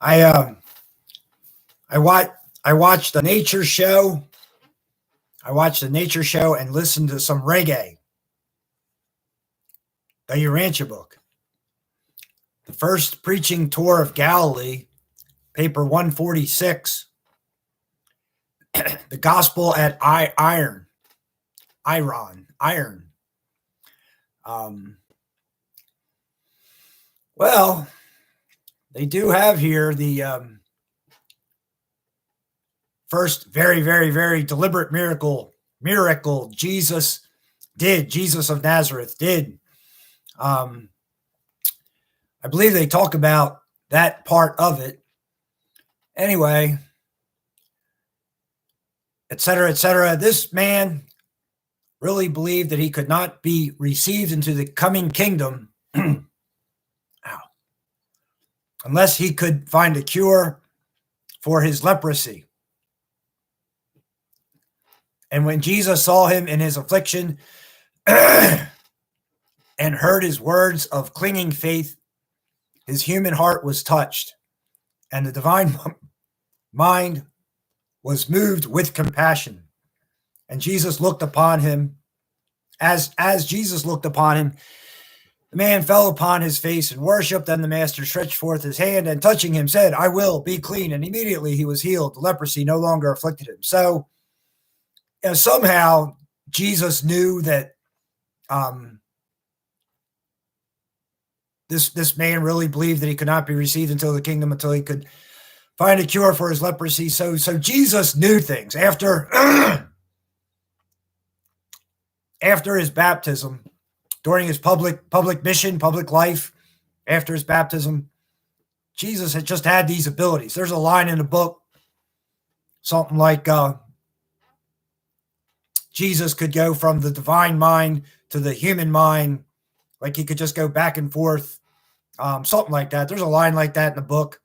I watched the nature show. I watched the nature show and listened to some reggae. The URANTIA book. The first preaching tour of Galilee, paper 146. The gospel at Iron. Well, they do have here the first very, very, very deliberate miracle Jesus of Nazareth did. I believe they talk about that part of it. Anyway, etc., etc. This man really believed that he could not be received into the coming kingdom unless he could find a cure for his leprosy. And when Jesus saw him in his affliction and heard his words of clinging faith, his human heart was touched, and the divine mind was moved with compassion. And Jesus looked upon him. As Jesus looked upon him, the man fell upon his face and worshipped. Then the master stretched forth his hand and touching him said, "I will be clean." And immediately he was healed. The leprosy no longer afflicted him. So somehow Jesus knew that this man really believed that he could not be received into the kingdom until he could find a cure for his leprosy. So Jesus knew things after after his baptism, during his public mission, public life, after his baptism. Jesus had just had these abilities. There's a line in the book, something like Jesus could go from the divine mind to the human mind, like he could just go back and forth, something like that. There's a line like that in the book.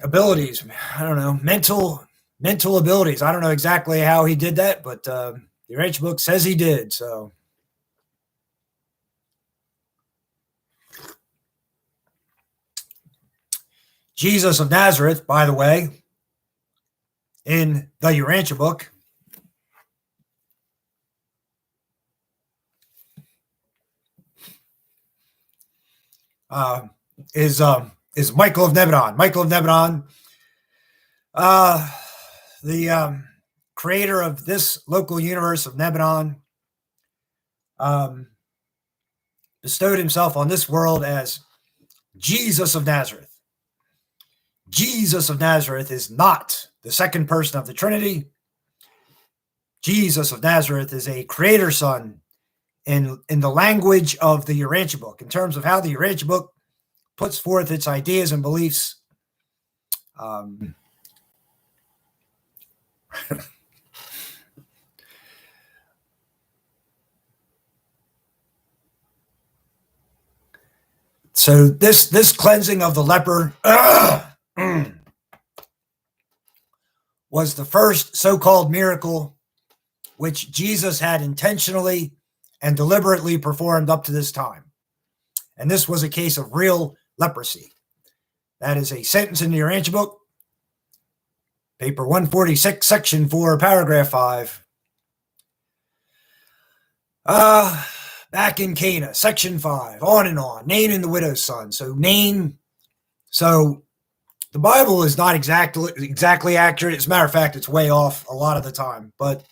Abilities, I don't know, mental abilities. I don't know exactly how he did that, but the URANTIA book says he did. So Jesus of Nazareth, by the way, in the URANTIA book, is Michael of Madon. Michael of Madon, the creator of this local universe of Madon, bestowed himself on this world as Jesus of Nazareth. Jesus of Nazareth is not the second person of the Trinity. Jesus of Nazareth is a creator son in the language of the URANTIA book, in terms of how the URANTIA book puts forth its ideas and beliefs. So this cleansing of the leper was the first so-called miracle which Jesus had intentionally and deliberately performed up to this time. And this was a case of real leprosy. That is a sentence in the URANTIA book, paper 146, section 4, paragraph 5. Back in Cana, section 5, on and on. Nain and the widow's son. So Nain, so the Bible is not exactly accurate. As a matter of fact, it's way off a lot of the time. But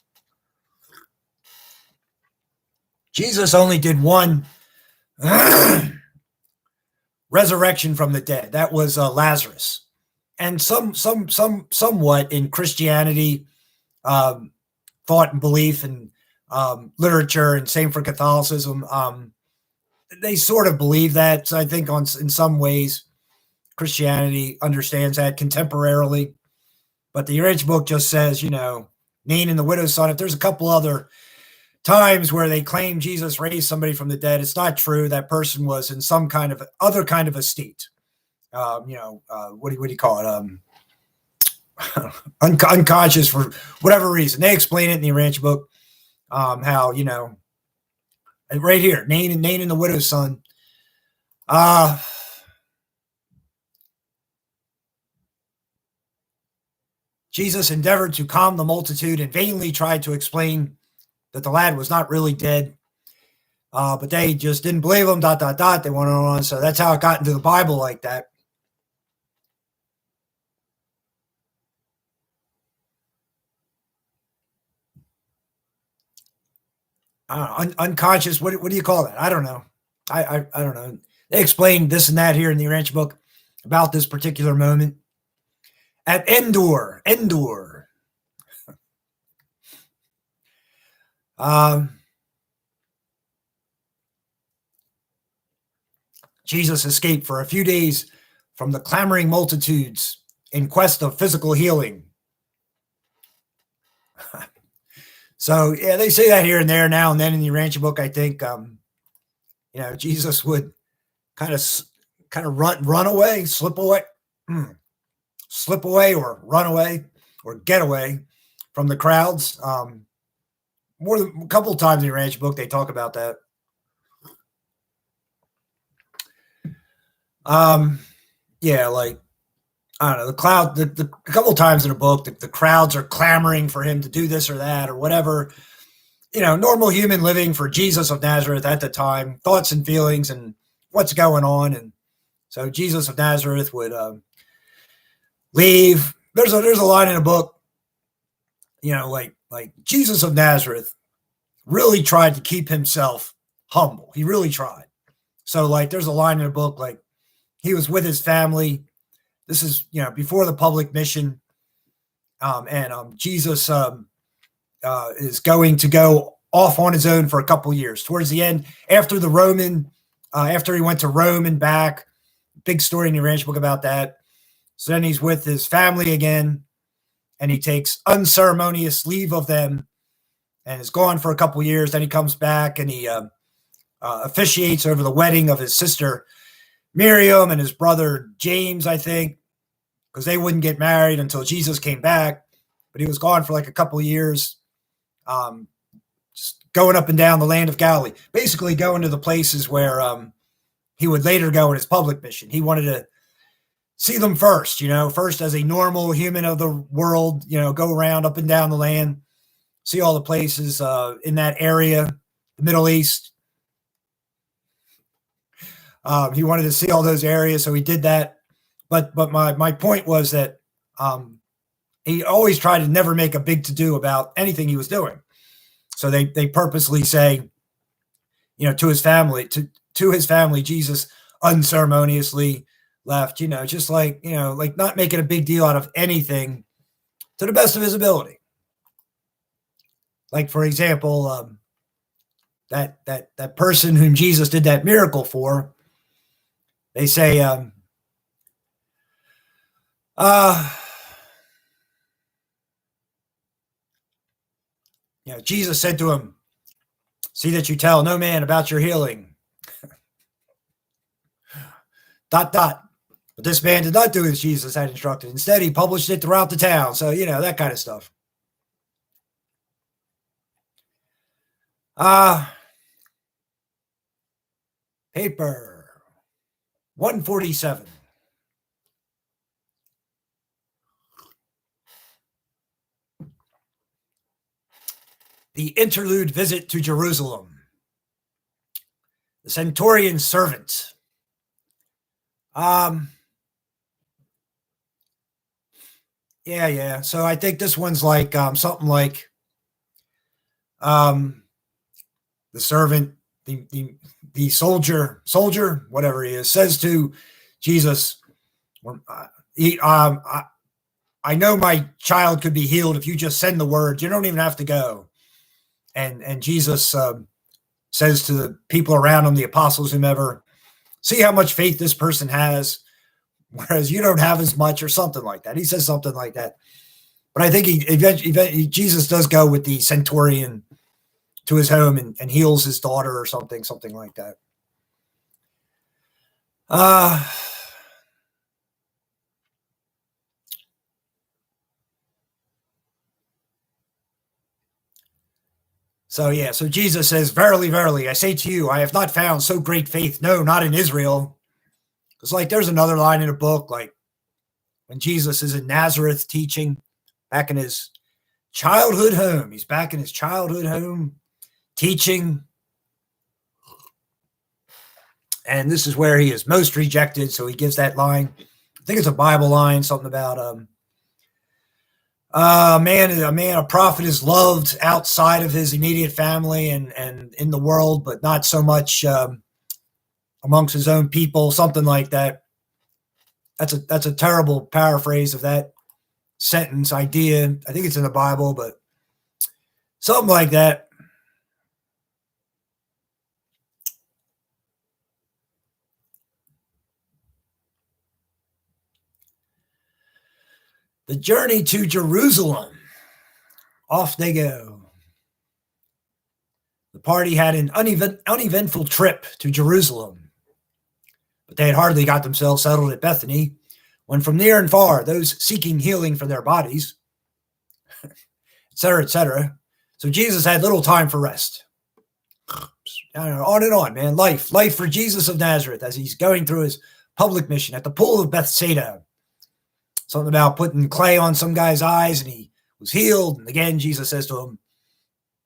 Jesus only did one resurrection from the dead. That was Lazarus. And somewhat in Christianity, thought and belief and literature, and same for Catholicism. They sort of believe that. So I think in some ways, Christianity understands that contemporarily. But the URANTIA book just says, Nain and the widow's son. If there's a couple other times where they claim Jesus raised somebody from the dead, it's not true. That person was in some kind of other kind of a state. What do you call it? Unconscious for whatever reason. They explain it in the URANTIA book. How, right here, Nain and the widow's son. Jesus endeavored to calm the multitude and vainly tried to explain that the lad was not really dead. But they just didn't believe him, ... They went on. So that's how it got into the Bible like that. Unconscious. What do you call that? I don't know. I don't know. They explained this and that here in the URANTIA book about this particular moment. At Endor. Jesus escaped for a few days from the clamoring multitudes in quest of physical healing. So, yeah, they say that here and there now and then in the URANTIA book. I think, Jesus would kind of run away, slip away, or run away or get away from the crowds. More than a couple of times in the URANTIA book, they talk about that. Yeah, like, I don't know, a couple of times in the book, the crowds are clamoring for him to do this or that or whatever. Normal human living for Jesus of Nazareth at the time, thoughts and feelings and what's going on. And so Jesus of Nazareth would leave. There's a line in the book, like Jesus of Nazareth really tried to keep himself humble. He really tried. So, like, there's a line in the book, like, he was with his family. This is, before the public mission. And Jesus is going to go off on his own for a couple years. Towards the end, after he went to Rome and back, big story in the URANTIA book about that. So then he's with his family again, and he takes unceremonious leave of them and is gone for a couple years. Then he comes back and he officiates over the wedding of his sister Miriam and his brother James, I think, because they wouldn't get married until Jesus came back. But he was gone for like a couple years, just going up and down the land of Galilee, basically going to the places where he would later go in his public mission. He wanted to see them first, first as a normal human of the world, go around up and down the land, see all the places in that area, the Middle East. He wanted to see all those areas, so he did that. But my point was that he always tried to never make a big to-do about anything he was doing. So they purposely say, to his family, Jesus unceremoniously left, just like, like not making a big deal out of anything to the best of his ability. Like, for example, that person whom Jesus did that miracle for, they say, Jesus said to him, "See that you tell no man about your healing." ... But this man did not do as Jesus had instructed. Instead, he published it throughout the town. So, that kind of stuff. Paper 147. The interlude visit to Jerusalem. The centurion's servant. Yeah. So I think this one's like something like the servant, the soldier, whatever he is, says to Jesus, I know my child could be healed if you just send the word. You don't even have to go. And Jesus says to the people around him, the apostles, whomever, see how much faith this person has, whereas you don't have as much, or something like that. He says something like that. But I think Jesus does go with the centurion to his home and heals his daughter or something like that. So yeah, so Jesus says, "Verily, verily, I say to you, I have not found so great faith, no, not in Israel." It's like there's another line in the book, like when Jesus is in Nazareth teaching, back in his childhood home. He's back in his childhood home teaching. And this is where he is most rejected. So he gives that line. I think it's a Bible line, something about a prophet is loved outside of his immediate family and in the world, but not so much amongst his own people, something like that. That's a terrible paraphrase of that sentence idea. I think it's in the Bible, but something like that. The journey to Jerusalem. Off they go. The party had an uneventful trip to Jerusalem, but they had hardly got themselves settled at Bethany when from near and far those seeking healing for their bodies, etc., etc. So Jesus had little time for rest. On and on, man. Life for Jesus of Nazareth as he's going through his public mission at the pool of Bethsaida. Something about putting clay on some guy's eyes and he was healed. And again, Jesus says to him,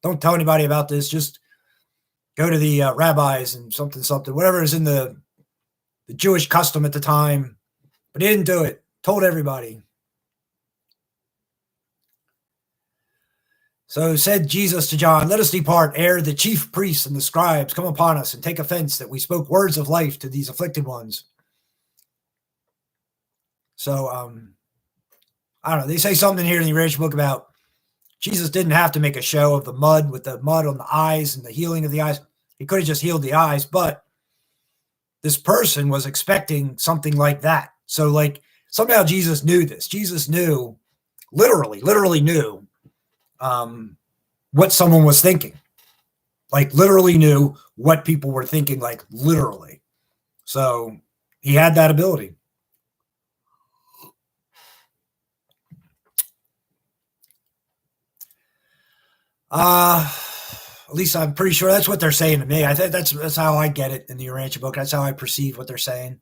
don't tell anybody about this. Just go to the rabbis and something, whatever is in the Jewish custom at the time. But he didn't do it. Told everybody. So said Jesus to John, let us depart ere the chief priests and the scribes come upon us and take offense that we spoke words of life to these afflicted ones. So, I don't know. They say something here in the Urantia book about Jesus didn't have to make a show of the mud with the mud on the eyes and the healing of the eyes. He could have just healed the eyes, but this person was expecting something like that. So like somehow Jesus knew this. Jesus knew, literally knew what someone was thinking. Like literally knew what people were thinking, like literally. So he had that ability. At least I'm pretty sure that's what they're saying to me. I think that's how I get it in the Urantia book. That's how I perceive what they're saying.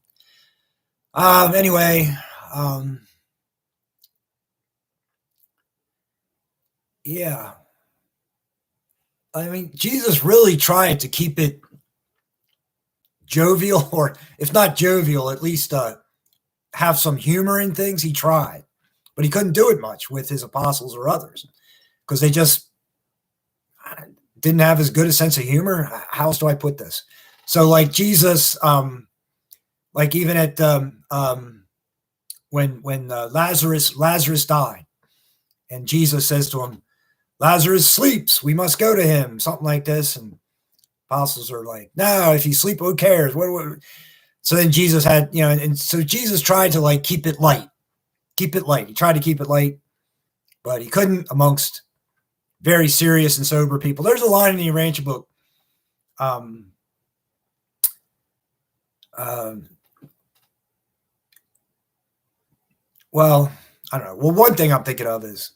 Anyway, yeah. I mean, Jesus really tried to keep it jovial, or if not jovial, at least have some humor in things. He tried, but he couldn't do it much with his apostles or others because they just didn't have as good a sense of humor. How else do I put this? So like Jesus, like even at when Lazarus died, and Jesus says to him, Lazarus sleeps, we must go to him, something like this. And apostles are like, no, if he sleep, who cares? What? So then Jesus had, and so Jesus tried to like keep it light. He tried to keep it light, but he couldn't amongst very serious and sober people. There's a line in the Urantia book. Well, I don't know. Well, one thing I'm thinking of is,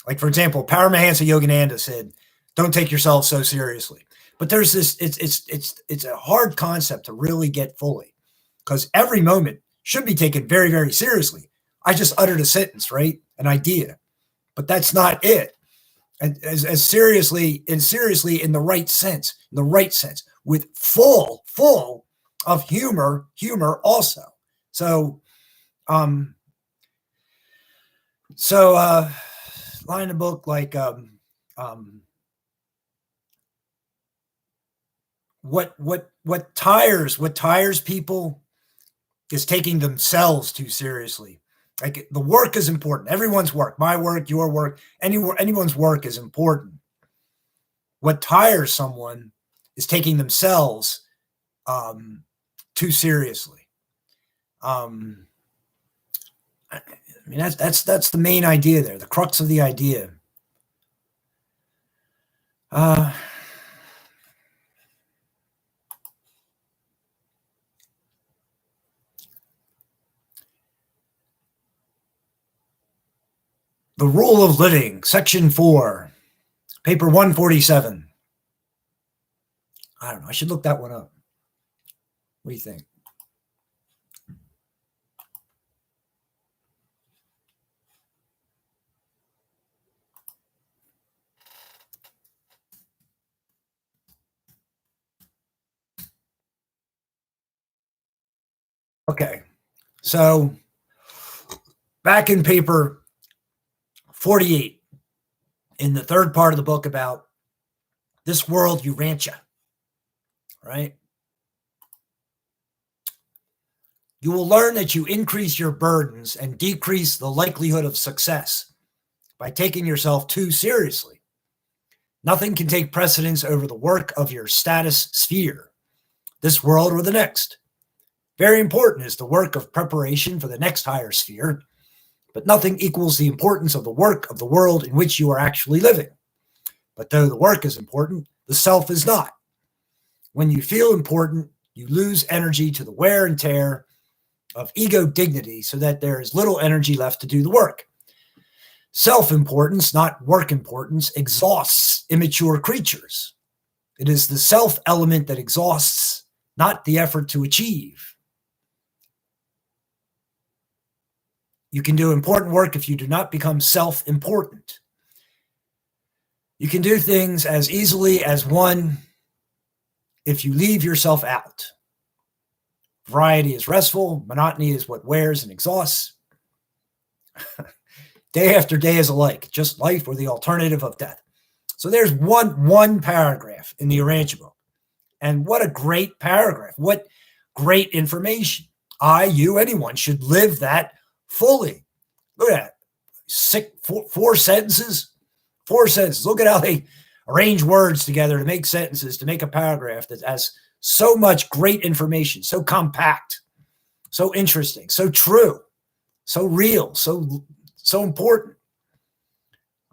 like, for example, Paramahansa Yogananda said, don't take yourself so seriously. But there's this, it's a hard concept to really get fully because every moment should be taken very, very seriously. I just uttered a sentence, right? An idea, but that's not it. And as seriously in the right sense, with full of humor also. So, line in the book, like, what tires people is taking themselves too seriously. Like the work is important. Everyone's work, my work, your work, anyone's work is important. What tires someone is taking themselves too seriously. I mean, that's the main idea there, the crux of the idea. The Rule of Living, Section 4, paper 147. I don't know. I should look that one up. What do you think? Okay. So back in paper 48, in the third part of the book about this world, URANTIA, right? You will learn that you increase your burdens and decrease the likelihood of success by taking yourself too seriously. Nothing can take precedence over the work of your status sphere, this world or the next. Very important is the work of preparation for the next higher sphere, but nothing equals the importance of the work of the world in which you are actually living. But though the work is important, the self is not. When you feel important, you lose energy to the wear and tear of ego dignity so that there is little energy left to do the work. Self-importance, not work importance, exhausts immature creatures. It is the self element that exhausts, not the effort to achieve. You can do important work if you do not become self-important. You can do things as easily as one if you leave yourself out. Variety is restful. Monotony is what wears and exhausts. Day after day is alike, just life or the alternative of death. So there's one paragraph in the URANTIA book. And what a great paragraph. What great information. You, anyone should live that fully. Look at that. Four sentences. 4 sentences. Look at how they arrange words together to make sentences, to make a paragraph that has so much great information, so compact, so interesting, so true, so real, so important.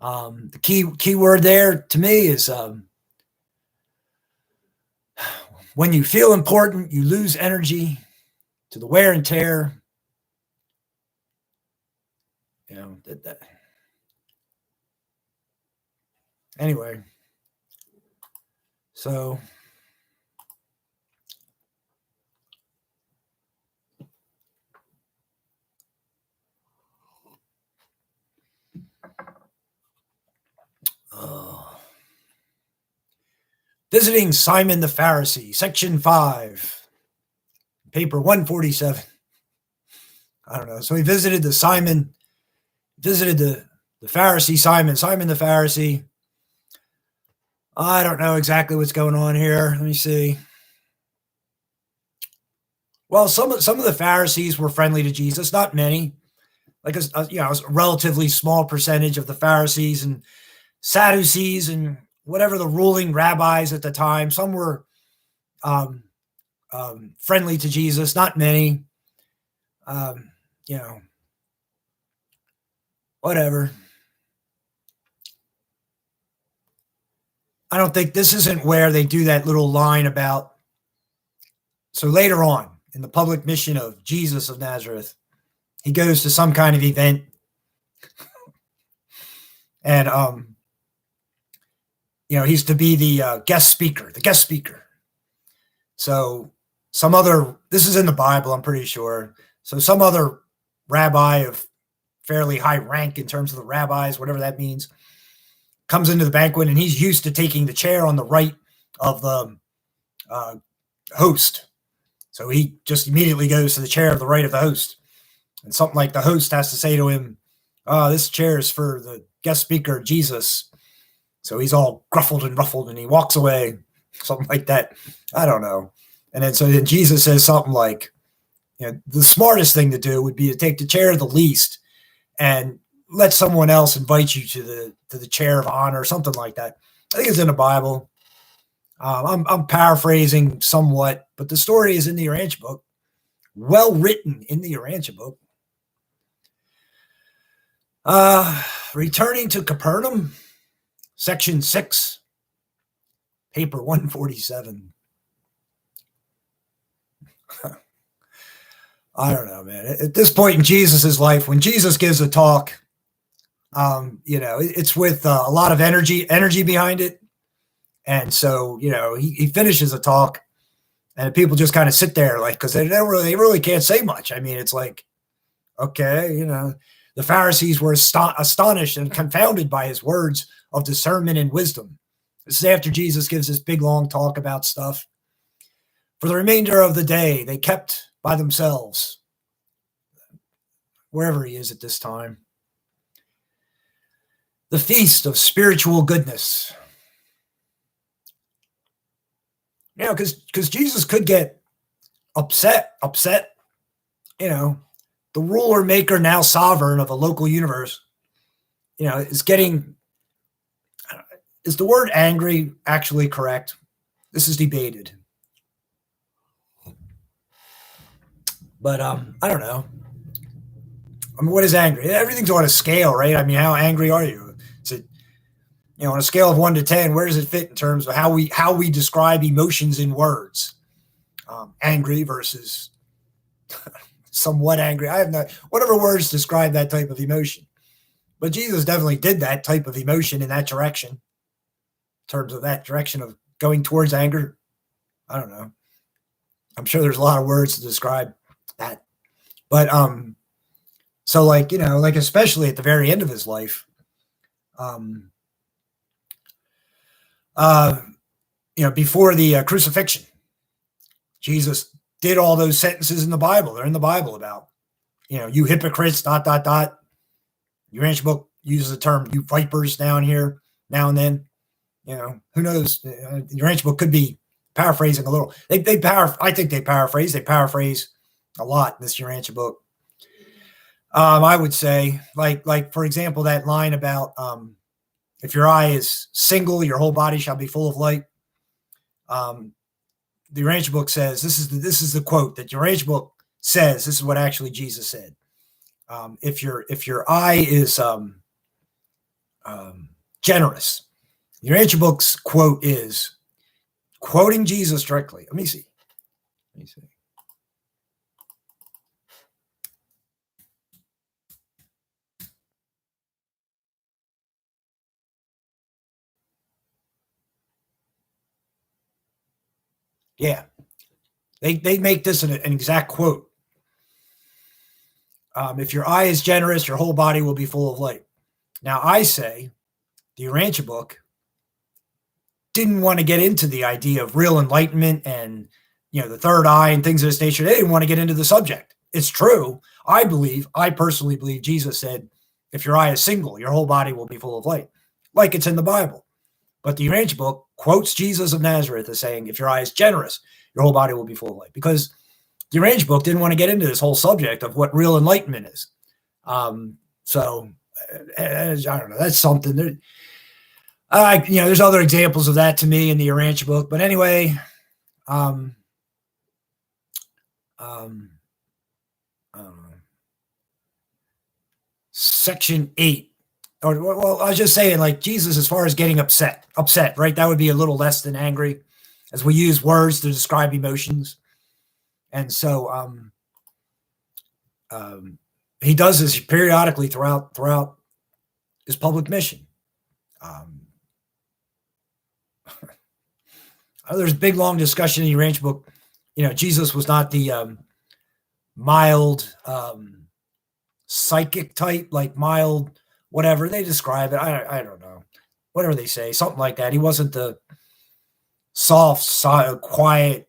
The key word there to me is when you feel important, you lose energy to the wear and tear. You know, anyway, so visiting Simon the Pharisee, section 5, paper 147. I don't know. So he visited the Pharisee Simon the Pharisee. I don't know exactly what's going on here. Let me see. Well, some of the Pharisees were friendly to Jesus, not many. Like a relatively small percentage of the Pharisees and Sadducees and whatever the ruling rabbis at the time. Some were friendly to Jesus, not many. Whatever. I don't think this isn't where they do that little line about. So later on in the public mission of Jesus of Nazareth, he goes to some kind of event and, he's to be the guest speaker. So this is in the Bible, I'm pretty sure. So some other rabbi of fairly high rank in terms of the rabbis, whatever that means, comes into the banquet, and he's used to taking the chair on the right of the host. So he just immediately goes to the chair of the right of the host. And something like the host has to say to him, this chair is for the guest speaker, Jesus. So he's all gruffled and ruffled, and he walks away, something like that. I don't know. And then Jesus says something like, the smartest thing to do would be to take the chair of the least and let someone else invite you to the chair of honor, something like that. I think it's in the Bible. I'm paraphrasing somewhat, but the story is in the URANTIA book. Well written in the URANTIA book. Returning to Capernaum, section 6, paper 147. I don't know, man. At this point in Jesus's life, when Jesus gives a talk, it's with a lot of energy behind it. And so, he finishes a talk, and people just kind of sit there, like, because they really can't say much. I mean, it's like, okay, the Pharisees were astonished and confounded by his words of discernment and wisdom. This is after Jesus gives this big, long talk about stuff. For the remainder of the day, they kept by themselves, wherever he is at this time. The feast of spiritual goodness. Because Jesus could get upset, the ruler, maker, now sovereign of a local universe, is getting, is the word angry actually correct? This is debated. But I don't know. I mean, what is angry? Everything's on a scale, right? I mean, how angry are you? Is it, on a scale of 1 to 10, where does it fit in terms of how we describe emotions in words? Angry versus somewhat angry. I have not, whatever words describe that type of emotion. But Jesus definitely did that type of emotion in that direction, in terms of that direction of going towards anger. I don't know. I'm sure there's a lot of words to describe that. But so like especially at the very end of his life, before the crucifixion, Jesus did all those sentences in the Bible. They're in the Bible about, you hypocrites, ... Your ancient book uses the term, you vipers, down here, now and then. Who knows? Your ancient book could be paraphrasing a little. I think they paraphrase. They paraphrase a lot in this Your ancient book. I would say, like for example, that line about if your eye is single, your whole body shall be full of light. The Your ancient book says, this is the quote that Your ancient book says. This is what actually Jesus said. If your eye is generous, Your ancient book's quote is, quoting Jesus directly. Let me see. Yeah, they make this an exact quote. If your eye is generous, your whole body will be full of light. Now, I say the Your ancient book didn't want to get into the idea of real enlightenment and, the third eye and things of this nature. They didn't want to get into the subject. It's true. I personally believe Jesus said, if your eye is single, your whole body will be full of light, like it's in the Bible. But the Your ancient book quotes Jesus of Nazareth as saying, if your eye is generous, your whole body will be full of light, because the Your ancient book didn't want to get into this whole subject of what real enlightenment is. So I don't know. That's something. There's other examples of that to me in the Your ancient book. But anyway, Section 8. Well, I was just saying, like, Jesus, as far as getting upset, right? That would be a little less than angry, as we use words to describe emotions. And so he does this periodically throughout his public mission. There's a big, long discussion in Your ancient book. Jesus was not the mild psychic type, like mild whatever they describe it. I don't know. Whatever they say, something like that. He wasn't the soft, quiet,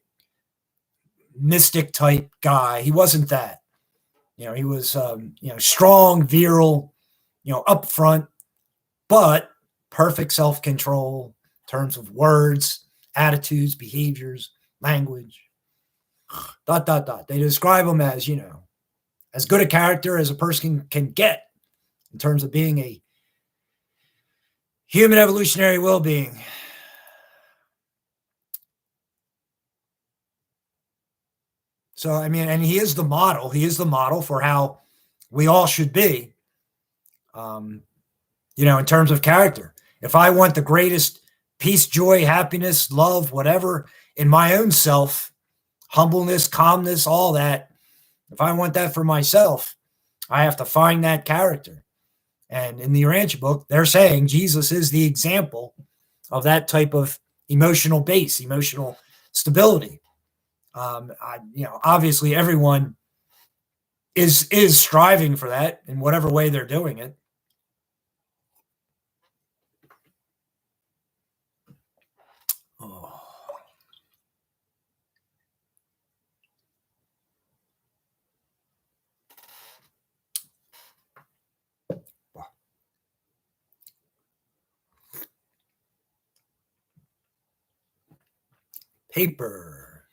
mystic type guy. He wasn't that. He was strong, virile, upfront, but perfect self-control in terms of words, attitudes, behaviors, language. ... They describe him as, as good a character as a person can get in terms of being a human evolutionary well-being. So, I mean, and he is the model. He is the model for how we all should be, in terms of character. If I want the greatest peace, joy, happiness, love, whatever, in my own self, humbleness, calmness, all that, if I want that for myself, I have to find that character. And in the Your ancient book, they're saying Jesus is the example of that type of emotional base, emotional stability. Obviously everyone is striving for that in whatever way they're doing it. Oh. Paper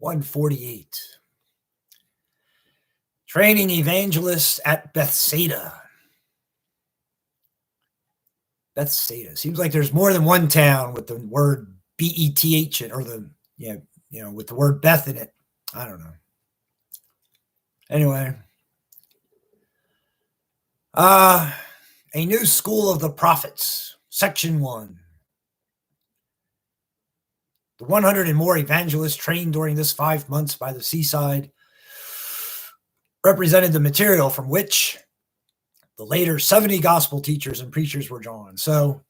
148. Training evangelists at Bethsaida. Bethsaida. Seems like there's more than one town with the word B-E-T-H or with the word Beth in it. I don't know. Anyway. A new school of the prophets. Section 1. The 100 and more evangelists trained during this 5 months by the seaside represented the material from which the later 70 gospel teachers and preachers were drawn. So,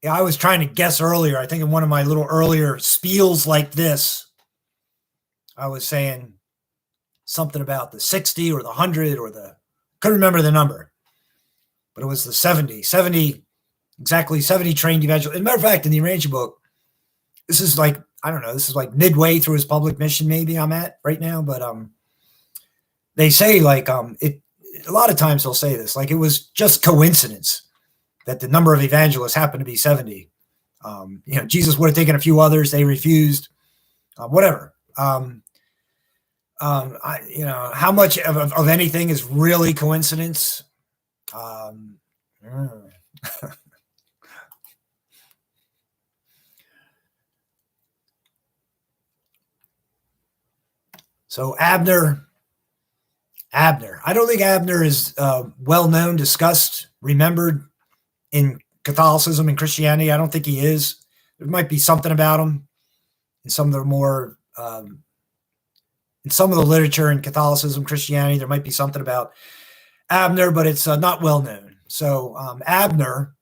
yeah, I was trying to guess earlier. I think in one of my little earlier spiels like this, I was saying something about the 60 or the 100 or couldn't remember the number, but it was the 70. 70, exactly 70 trained evangelists. As a matter of fact, in the URANTIA book, this is like, I don't know, this is like midway through his public mission maybe I'm at right now, but they say like a lot of times they'll say this, like it was just coincidence that the number of evangelists happened to be 70. Jesus would have taken a few others. They refused, whatever. How much of anything is really coincidence? So Abner. I don't think Abner is well known, discussed, remembered in Catholicism and Christianity. I don't think he is. There might be something about him in some of the more, in some of the literature in Catholicism, Christianity, there might be something about Abner, but it's not well known. So Abner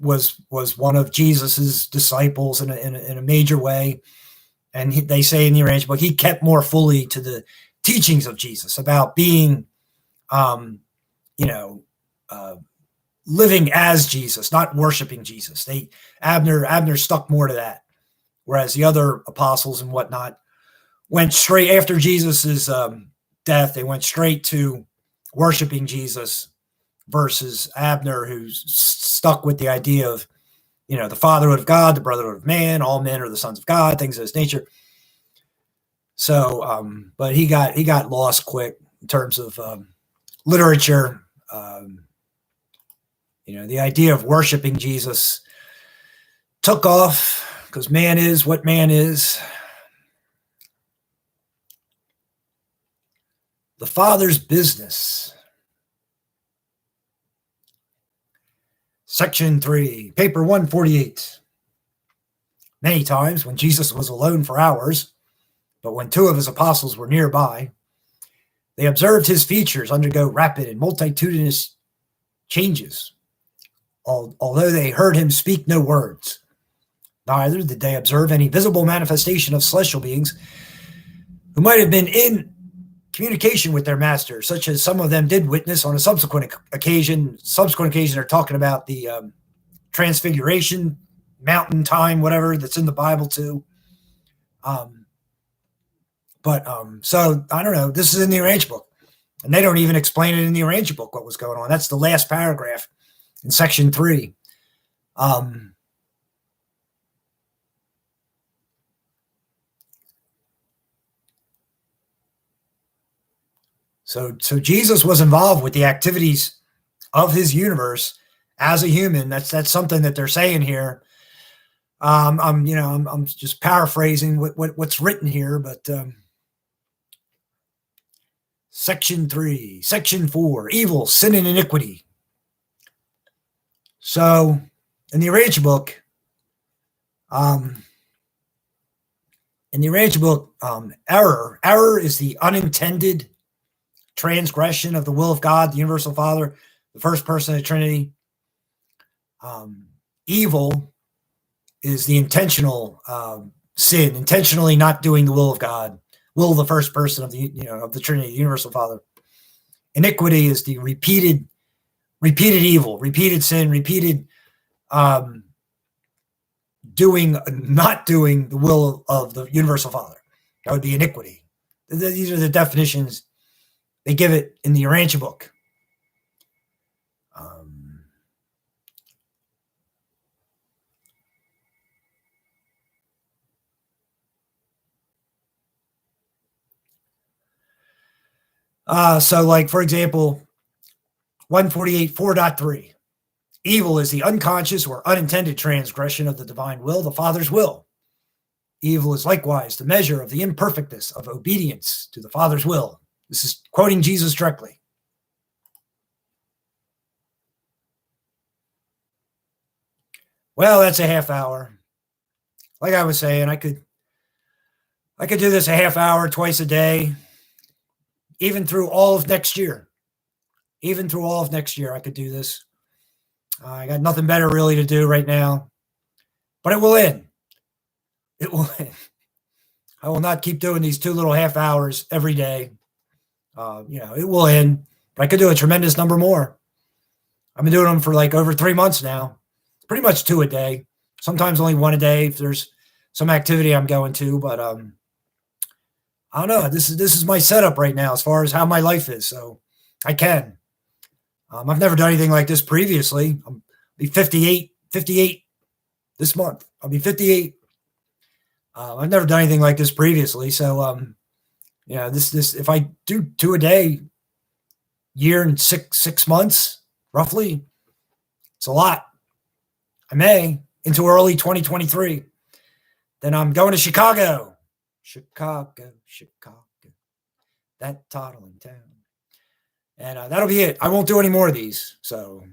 was one of Jesus's disciples in a major way. And they say in the URANTIA book, he kept more fully to the teachings of Jesus about being, living as Jesus, not worshiping Jesus. Abner stuck more to that, whereas the other apostles and whatnot went straight after Jesus's death. They went straight to worshiping Jesus, versus Abner, who's stuck with the idea of, the fatherhood of God, the brotherhood of man, all men are the sons of God, things of this nature. So, but he got lost quick in terms of literature. The idea of worshiping Jesus took off because man is what man is. The Father's business. Section 3, paper 148. Many times when Jesus was alone for hours, but when two of his apostles were nearby, they observed his features undergo rapid and multitudinous changes, although they heard him speak no words. Neither did they observe any visible manifestation of celestial beings who might have been in communication with their master, such as some of them did witness on a subsequent occasion. They're talking about the transfiguration, mountain time, whatever that's in the Bible too. So I don't know. This is in the URANTIA book, and they don't even explain it in the URANTIA book what was going on. That's the last paragraph in section 3. So Jesus was involved with the activities of his universe as a human. That's something that they're saying here. I'm just paraphrasing what's written here, but section 3, section 4, evil, sin, and iniquity. So in the URANTIA book, error is the unintended transgression of the will of God, the universal Father, the first person of the Trinity. Evil is the intentional sin, intentionally not doing the will of God, will of the first person of the Trinity, the Universal Father. Iniquity is the repeated evil, repeated sin, repeated not doing the will of the Universal Father. That would be iniquity. These are the definitions they give it in the URANTIA book. So, like, for example, 148 4.3. Evil is the unconscious or unintended transgression of the divine will, the Father's will. Evil is likewise the measure of the imperfectness of obedience to the Father's will. This is quoting Jesus directly. Well, that's a half hour. Like I was saying, I could do this a half hour twice a day, even through all of next year. Even through all of next year, I could do this. I got nothing better really to do right now, but it will end. It will end. I will not keep doing these 2 little half hours every day. It will end, but I could do a tremendous number more. I've been doing them for like over 3 months now, pretty much 2 a day, sometimes only 1 a day if there's some activity I'm going to, but I don't know. This is my setup right now as far as how my life is, so I can. I've never done anything like this previously. I'll be 58 this month. I'll be 58. I've never done anything like this previously, so this if I do 2 a day, year and six months roughly, it's a lot. I may into early 2023. Then I'm going to Chicago, that toddling town, and that'll be it. I won't do any more of these. So